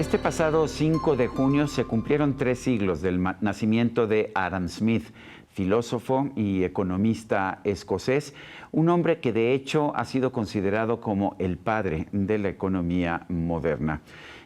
Este pasado 5 de junio se cumplieron 3 siglos del nacimiento de Adam Smith, filósofo y economista escocés, un hombre que de hecho ha sido considerado como el padre de la economía moderna.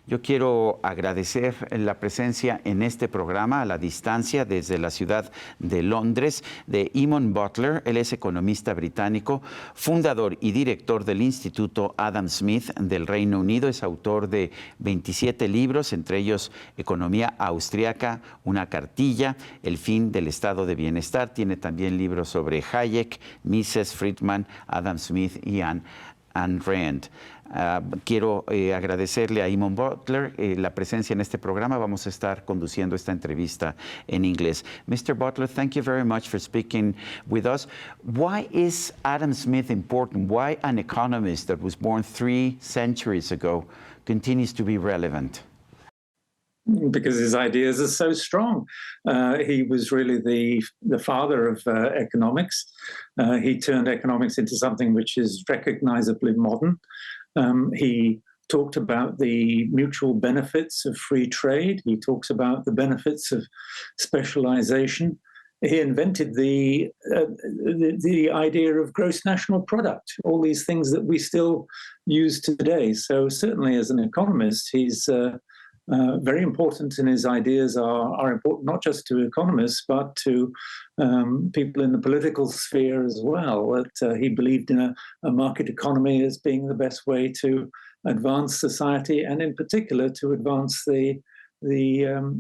Yo quiero agradecer la presencia en este programa a la distancia desde la ciudad de Londres de Eamonn Butler. Él es economista británico, fundador y director del Instituto Adam Smith del Reino Unido. Es autor de 27 libros, entre ellos Economía Austriaca, una cartilla, El fin del estado de bienestar. Tiene también libros sobre Hayek, Mises, Friedman, Adam Smith y Ayn Rand. Quiero agradecerle a Eamonn Butler la presencia en este programa. Vamos a estar conduciendo esta entrevista en inglés. Mr. Butler, thank you very much for speaking with us. Why is Adam Smith important? Why an economist that was born 3 centuries ago continues to be relevant? Because his ideas are so strong. He was really the father of economics. He turned economics into something which is recognizably modern. He talked about the mutual benefits of free trade. He talks about the benefits of specialization. He invented the idea of gross national product, all these things that we still use today. So certainly as an economist, he's very important, and his ideas are important not just to economists, but to people in the political sphere as well. That he believed in a market economy as being the best way to advance society, and in particular to advance the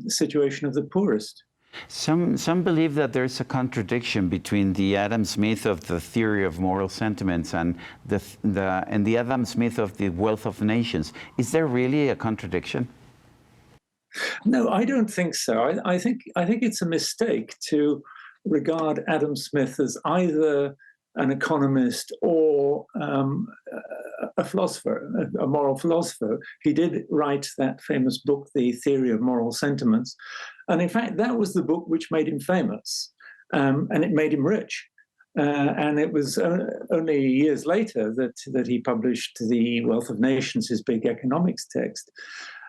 situation of the poorest. Some believe that there's a contradiction between the Adam Smith of the theory of moral sentiments and the Adam Smith of the wealth of nations. Is there really a contradiction? No, I don't think so. I think it's a mistake to regard Adam Smith as either an economist or a philosopher, a moral philosopher. He did write that famous book, The Theory of Moral Sentiments. And in fact, that was the book which made him famous, and it made him rich. And it was only years later that he published The Wealth of Nations, his big economics text.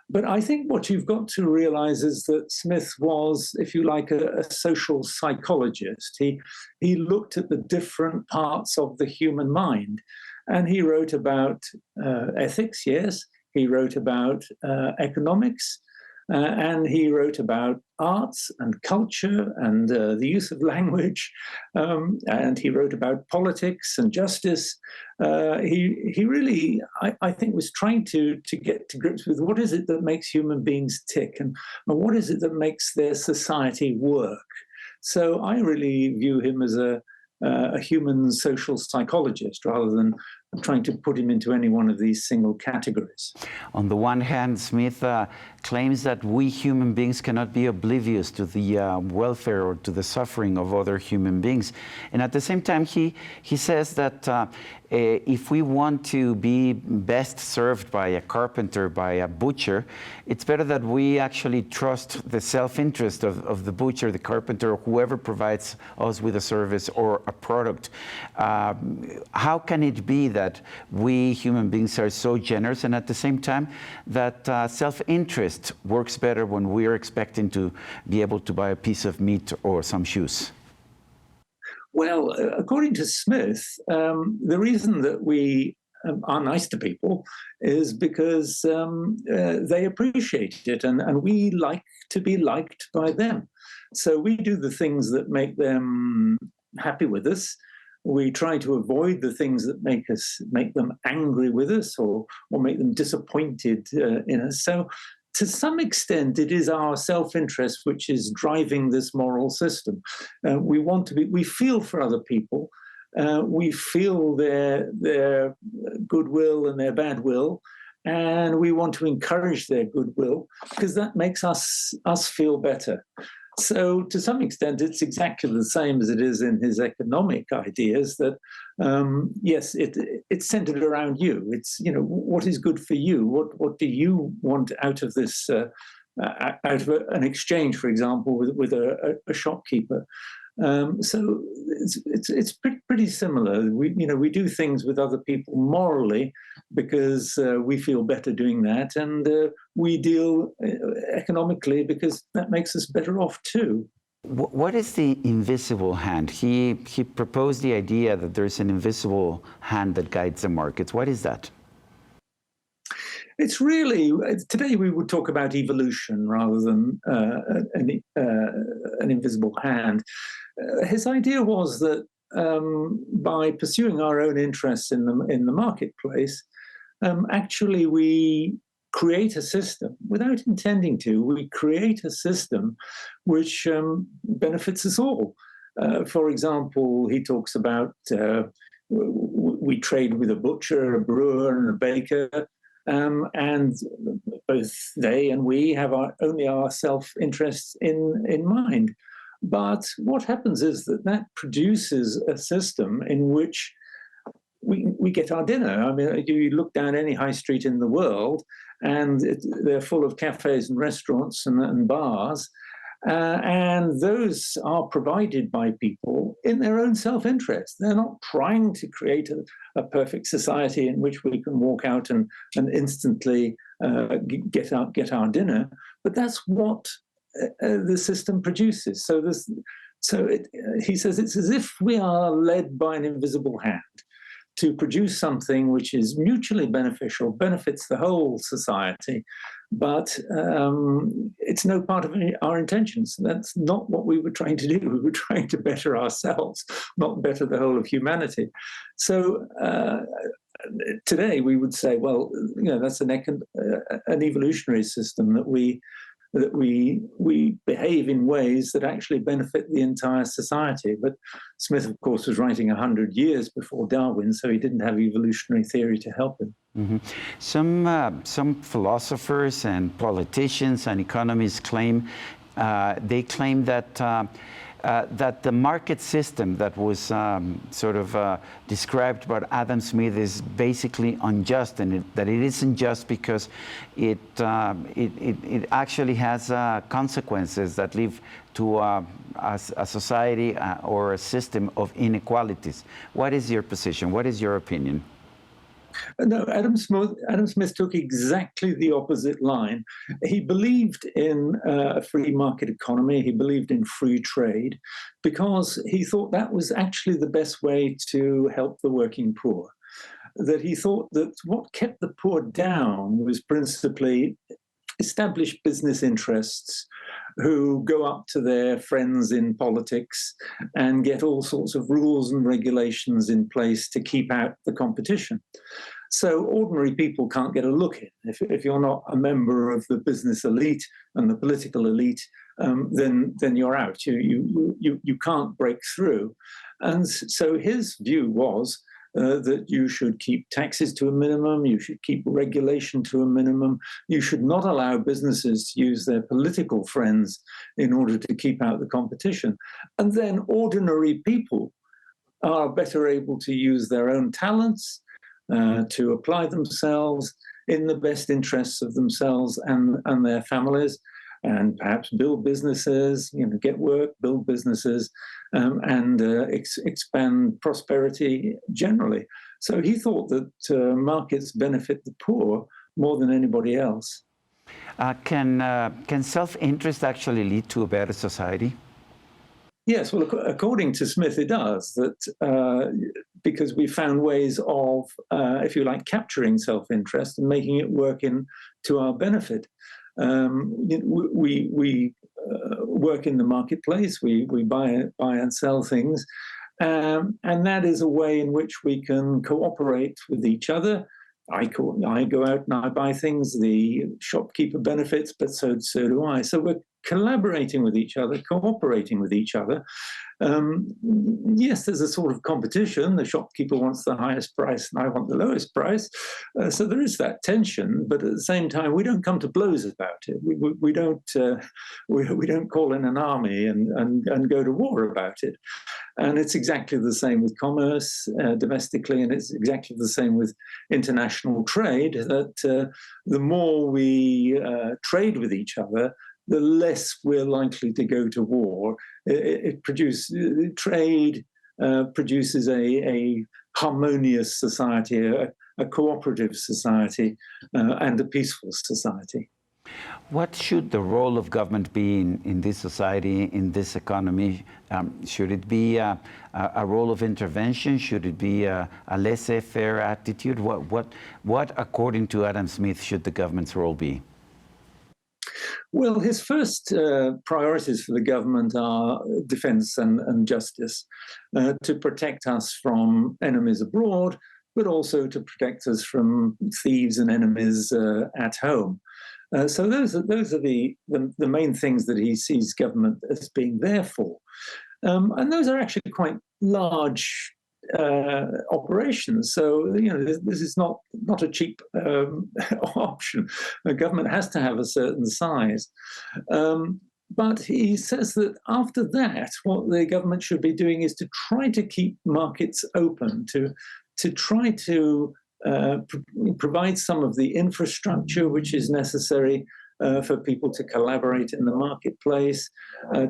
But I think what you've got to realize is that Smith was, if you like, a social psychologist. He looked at the different parts of the human mind, and he wrote about ethics, yes. He wrote about economics, and he wrote about arts and culture and the use of language, and he wrote about politics and justice. He really, I think, was trying to get to grips with what is it that makes human beings tick, and what is it that makes their society work. So I really view him as a human social psychologist rather than trying to put him into any one of these single categories. On the one hand, Smith claims that we human beings cannot be oblivious to the welfare or to the suffering of other human beings. And at the same time, he says that if we want to be best served by a carpenter, by a butcher, it's better that we actually trust the self-interest of the butcher, the carpenter, or whoever provides us with a service or a product. How can it be that we human beings are so generous, and at the same time that self-interest works better when we are expecting to be able to buy a piece of meat or some shoes? Well, according to Smith, the reason that we are nice to people is because they appreciate it, and we like to be liked by them. So we do the things that make them happy with us. We try to avoid the things that make them angry with us or make them disappointed in us. So to some extent, it is our self-interest which is driving this moral system. We feel for other people. We feel their goodwill and their bad will, and we want to encourage their goodwill because that makes us feel better. So to some extent, it's exactly the same as it is in his economic ideas that, yes, it's centered around you. It's, what is good for you? What do you want out of this, out of an exchange, for example, with a shopkeeper? So it's pretty similar. We do things with other people morally because we feel better doing that, and we deal economically because that makes us better off too. What is the invisible hand? He proposed the idea that there's an invisible hand that guides the markets. What is that? It's really, today we would talk about evolution rather than an invisible hand. His idea was that by pursuing our own interests in the marketplace, actually we create a system without intending to. We create a system which benefits us all. For example, he talks about we trade with a butcher, a brewer, and a baker. And both they and we have only our self-interests in mind. But what happens is that produces a system in which we get our dinner. I mean, you look down any high street in the world, and they're full of cafes and restaurants and bars. And those are provided by people in their own self-interest. They're not trying to create a perfect society in which we can walk out and instantly get our dinner. But that's what the system produces. He says it's as if we are led by an invisible hand to produce something which is mutually beneficial, benefits the whole society, but it's no part of our intentions. That's not what we were trying to do. We were trying to better ourselves, not better the whole of humanity. So today we would say, well, that's an evolutionary system that we behave in ways that actually benefit the entire society. But Smith, of course, was writing 100 years before Darwin, so he didn't have evolutionary theory to help him. Mm-hmm. Some philosophers and politicians and economists claim that the market system that was described by Adam Smith is basically unjust, and that it isn't just because it actually has consequences that lead to a society or a system of inequalities. What is your position? What is your opinion? No, Adam Smith took exactly the opposite line. He believed in a free market economy. He believed in free trade because he thought that was actually the best way to help the working poor. That he thought that what kept the poor down was principally established business interests who go up to their friends in politics and get all sorts of rules and regulations in place to keep out the competition. So ordinary people can't get a look in. If you're not a member of the business elite and the political elite, then you're out. You can't break through. And so his view was that you should keep taxes to a minimum, you should keep regulation to a minimum, you should not allow businesses to use their political friends in order to keep out the competition. And then ordinary people are better able to use their own talents, to apply themselves in the best interests of themselves and their families, and perhaps build businesses, get work, build businesses, and expand prosperity generally. So he thought that markets benefit the poor more than anybody else. Can self-interest actually lead to a better society? Yes, well, according to Smith, it does. That because we found ways of, if you like, capturing self-interest and making it work to our benefit. We work in the marketplace. We buy and sell things, and that is a way in which we can cooperate with each other. I go out and I buy things. The shopkeeper benefits, but so do I. So we're collaborating with each other, cooperating with each other. Yes, there's a sort of competition. The shopkeeper wants the highest price and I want the lowest price. So there is that tension, but at the same time, we don't come to blows about it. We don't call in an army and go to war about it. And it's exactly the same with commerce domestically, and it's exactly the same with international trade, that the more we trade with each other, the less we're likely to go to war. It produces trade, produces a harmonious society, a cooperative society, and a peaceful society. What should the role of government be in this society, in this economy? Should it be a role of intervention? Should it be a laissez-faire attitude? What, according to Adam Smith, should the government's role be? Well, his first priorities for the government are defense and justice, to protect us from enemies abroad, but also to protect us from thieves and enemies at home. So those are the main things that he sees government as being there for. And those are actually quite large operations. So, this is not a cheap option. The government has to have a certain size. But he says that after that, what the government should be doing is to try to keep markets open, to try to provide some of the infrastructure which is necessary for people to collaborate in the marketplace,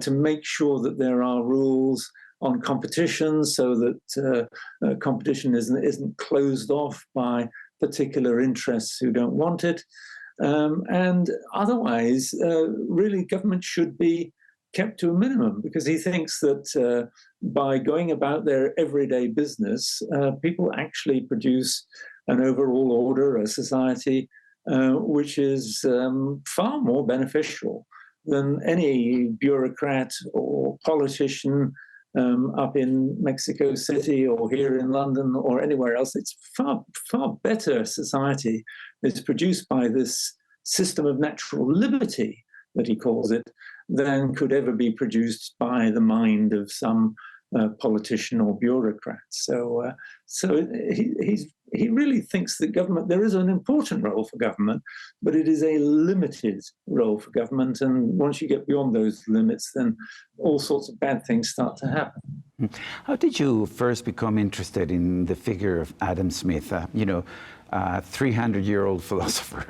to make sure that there are rules on competition so that competition isn't closed off by particular interests who don't want it. And otherwise, really, government should be kept to a minimum, because he thinks that by going about their everyday business, people actually produce an overall order, a society, which is far more beneficial than any bureaucrat or politician up in Mexico City or here in London or anywhere else. It's far better society is produced by this system of natural liberty, that he calls it, than could ever be produced by the mind of some politician or bureaucrat. So he really thinks that government, there is an important role for government, but it is a limited role for government. And once you get beyond those limits, then all sorts of bad things start to happen. How did you first become interested in the figure of Adam Smith, a 300-year-old philosopher?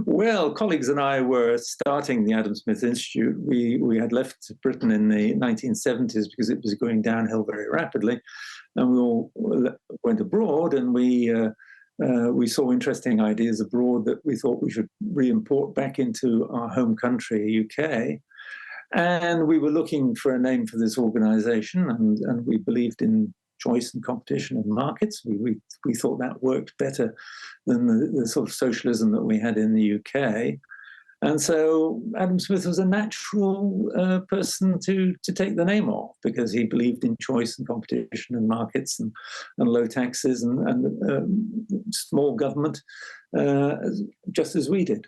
Well, colleagues and I were starting the Adam Smith Institute. We had left Britain in the 1970s because it was going downhill very rapidly, and we all went abroad, and we saw interesting ideas abroad that we thought we should re-import back into our home country, UK. And we were looking for a name for this organization, and we believed in choice and competition and markets. We thought that worked better than the sort of socialism that we had in the UK. And so Adam Smith was a natural person to take the name of, because he believed in choice and competition and markets and low taxes and small government, just as we did.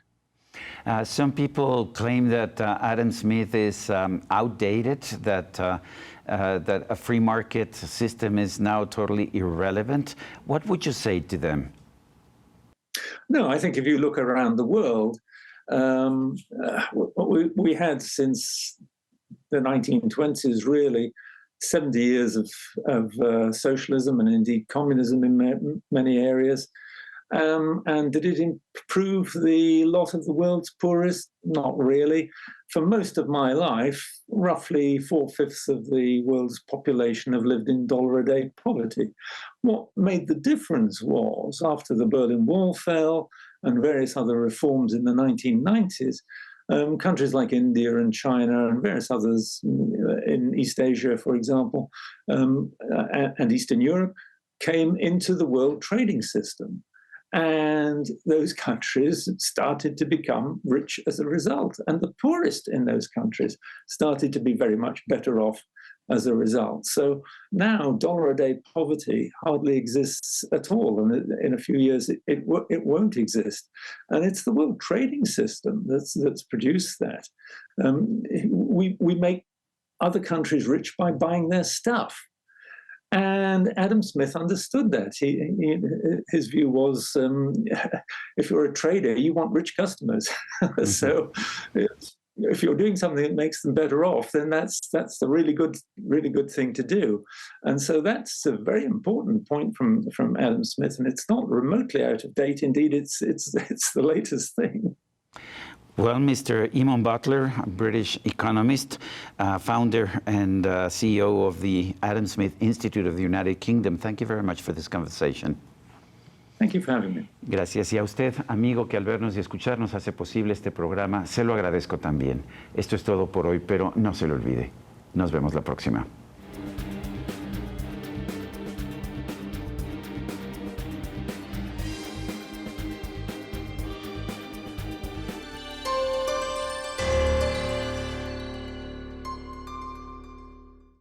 Some people claim that Adam Smith is outdated, that a free market system is now totally irrelevant. What would you say to them? No, I think if you look around the world, what we had since the 1920s, really, 70 years of socialism and indeed communism in many areas. And did it improve the lot of the world's poorest? Not really. For most of my life, roughly 4/5 of the world's population have lived in dollar-a-day poverty. What made the difference was, after the Berlin Wall fell and various other reforms in the 1990s, countries like India and China and various others in East Asia, for example, and Eastern Europe, came into the world trading system. And those countries started to become rich as a result. And the poorest in those countries started to be very much better off as a result. So now dollar-a-day poverty hardly exists at all. And in a few years, it won't exist. And it's the world trading system that's produced that. We make other countries rich by buying their stuff. And Adam Smith understood that. His view was, if you're a trader, you want rich customers. Mm-hmm. So if you're doing something that makes them better off, then that's a really good thing to do. And so that's a very important point from Adam Smith, and it's not remotely out of date. Indeed, it's the latest thing. Well, Mr. Eamonn Butler, a British economist, founder and CEO of the Adam Smith Institute of the United Kingdom, thank you very much for this conversation. Thank you for having me. Gracias. Y a usted, amigo, que al vernos y escucharnos hace posible este programa, se lo agradezco también. Esto es todo por hoy, pero no se lo olvide. Nos vemos la próxima.